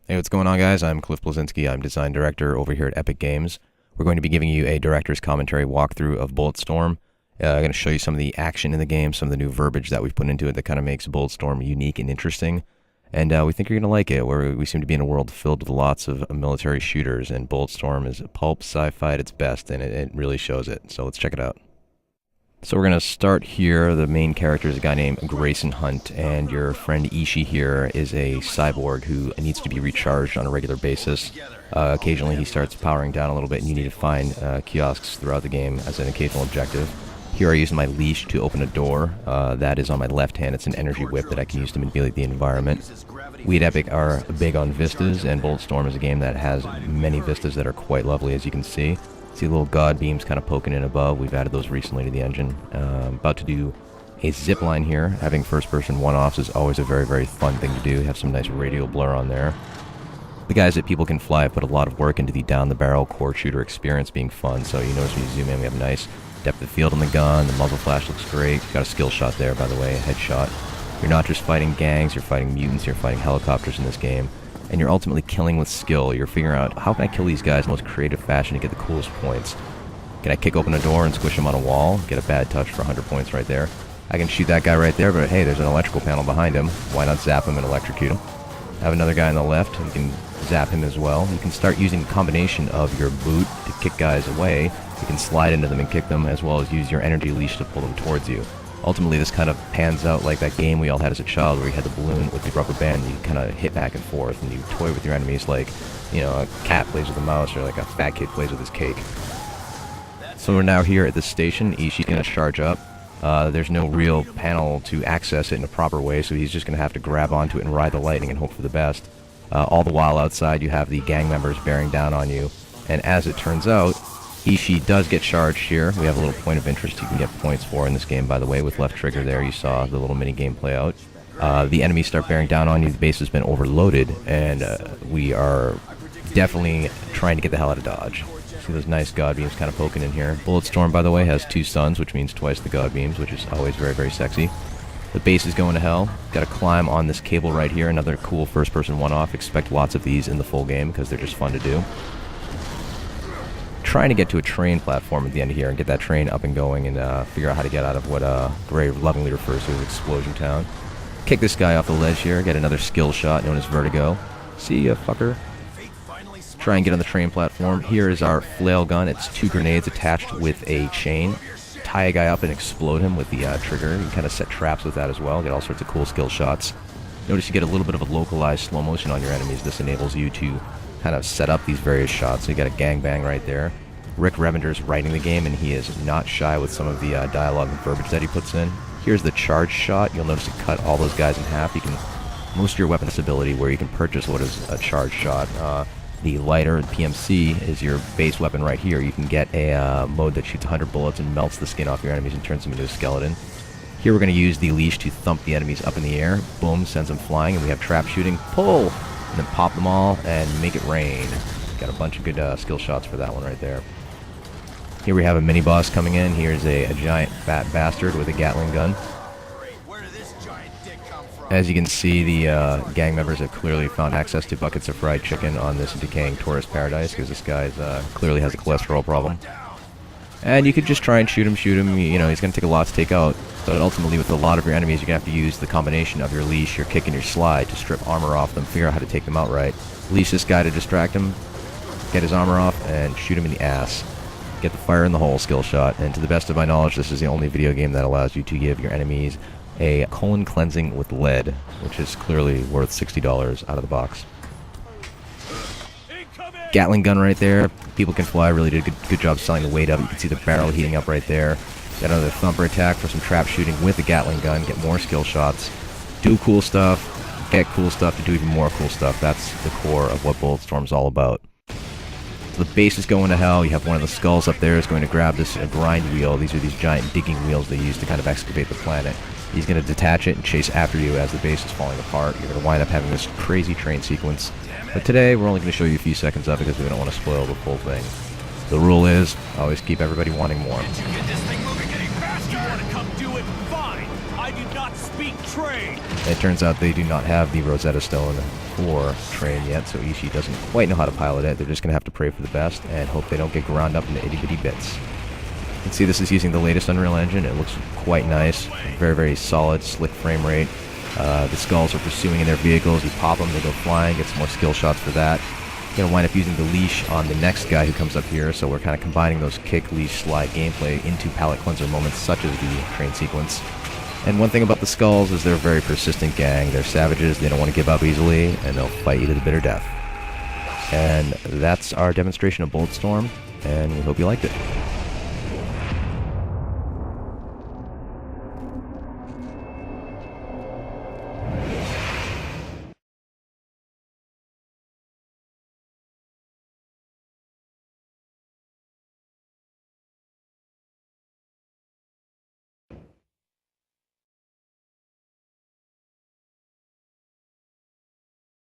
Hey, what's going on, guys? I'm Cliff Blazinski. I'm design director over here at Epic Games. We're going to be giving you a director's commentary walkthrough of Bulletstorm. I'm going to show you some of the action in the game, some of the new verbiage that we've put into it that kind of makes Bulletstorm unique and interesting. And we think you're going to like it. We seem to be in a world filled with lots of military shooters, and Bulletstorm is pulp sci-fi at its best, and it really shows it. So let's check it out. So we're going to start here. The main character is a guy named Grayson Hunt, and your friend Ishii here is a cyborg who needs to be recharged on a regular basis. Occasionally he starts powering down a little bit, and you need to find kiosks throughout the game as an occasional objective. Here I use my leash to open a door. That is on my left hand. It's an energy whip that I can use to manipulate the environment. We at Epic are big on vistas, and Bulletstorm is a game that has many vistas that are quite lovely, as you can see. See little god beams kind of poking in above. We've added those recently to the engine. About to do a zip line here. Having first-person one-offs is always a very, very fun thing to do. Have some nice radial blur on there. The guys at People Can Fly have put a lot of work into the down-the-barrel core shooter experience being fun. So you notice when you zoom in, we have nice depth of field on the gun. The muzzle flash looks great. Got a skill shot there, by the way, a headshot. You're not just fighting gangs, you're fighting mutants, you're fighting helicopters in this game. And you're ultimately killing with skill. You're figuring out, how can I kill these guys in the most creative fashion to get the coolest points? Can I kick open a door and squish them on a wall? Get a bad touch for 100 points right there. I can shoot that guy right there, but hey, there's an electrical panel behind him. Why not zap him and electrocute him? Have another guy on the left, you can zap him as well. You can start using a combination of your boot to kick guys away. You can slide into them and kick them, as well as use your energy leash to pull them towards you. Ultimately, this kind of pans out like that game we all had as a child where you had the balloon with the rubber band and you kind of hit back and forth and you toy with your enemies like, you know, a cat plays with a mouse or like a fat kid plays with his cake. So we're now here at this station. Ishii's going to charge up. There's no real panel to access it in a proper way, so he's just going to have to grab onto it and ride the lightning and hope for the best. All the while outside you have the gang members bearing down on you. And as it turns out, Ishii does get charged here. We have a little point of interest you can get points for in this game, by the way. With left trigger there, you saw the little mini-game play out. The enemies start bearing down on you. The base has been overloaded, and we are definitely trying to get the hell out of Dodge. See those nice god beams kind of poking in here. Bulletstorm, by the way, has 2 suns, which means twice the god beams, which is always very, very sexy. The base is going to hell. Got to climb on this cable right here. Another cool first-person one-off. Expect lots of these in the full game because they're just fun to do. Trying to get to a train platform at the end of here and get that train up and going and figure out how to get out of what Gray lovingly refers to as Explosion Town. Kick this guy off the ledge here, get another skill shot known as Vertigo. See ya, fucker. Try and get on the train platform. Here is our flail gun. It's 2 grenades attached with a chain. Tie a guy up and explode him with the trigger. You can kind of set traps with that as well. Get all sorts of cool skill shots. Notice you get a little bit of a localized slow motion on your enemies. This enables you to kind of set up these various shots. So you got a gangbang right there. Rick Revender's writing the game, and he is not shy with some of the dialogue and verbiage that he puts in. Here's the charge shot. You'll notice it cut all those guys in half. You can boost your weapon's ability where you can purchase what is a charge shot. The lighter, PMC, is your base weapon right here. You can get a mode that shoots 100 bullets and melts the skin off your enemies and turns them into a skeleton. Here we're going to use the leash to thump the enemies up in the air. Boom, sends them flying, and we have trap shooting. Pull! And then pop them all and make it rain. Got a bunch of good skill shots for that one right there. Here we have a mini-boss coming in. Here's a giant fat bastard with a Gatling gun. As you can see, the gang members have clearly found access to buckets of fried chicken on this decaying tourist paradise because this guy clearly has a cholesterol problem. And you could just try and shoot him, you know, he's going to take a lot to take out. But ultimately, with a lot of your enemies, you're going to have to use the combination of your leash, your kick, and your slide to strip armor off them, figure out how to take them out right. Leash this guy to distract him, get his armor off, and shoot him in the ass. Get the fire in the hole skill shot, and to the best of my knowledge, this is the only video game that allows you to give your enemies a colon cleansing with lead, which is clearly worth $60 out of the box. Gatling gun right there. People Can Fly really did a good job selling the weight up. You can see the barrel heating up right there. Got another thumper attack for some trap shooting with the Gatling gun. Get more skill shots. Do cool stuff. Get cool stuff to do even more cool stuff. That's the core of what Bulletstorm's all about. So the base is going to hell. You have one of the skulls up there is going to grab this grind wheel. These are these giant digging wheels they use to kind of excavate the planet. He's going to detach it and chase after you as the base is falling apart. You're going to wind up having this crazy train sequence. But today, we're only going to show you a few seconds of it because we don't want to spoil the full thing. The rule is, always keep everybody wanting more. Get this thing moving any faster! You want to come do it? Fine! I did not speak train. It turns out they do not have the Rosetta Stone for train yet, so Ishii doesn't quite know how to pilot it. They're just going to have to pray for the best and hope they don't get ground up into itty-bitty bits. You can see this is using the latest Unreal Engine. It looks quite nice. Very, very solid, slick frame rate. The skulls are pursuing in their vehicles. You pop them, they go flying, get some more skill shots for that. You're going to wind up using the leash on the next guy who comes up here, so we're kind of combining those kick, leash, slide gameplay into palate cleanser moments such as the train sequence. And one thing about the skulls is they're a very persistent gang. They're savages, they don't want to give up easily, and they'll fight you to the bitter death. And that's our demonstration of Bulletstorm, and we hope you liked it.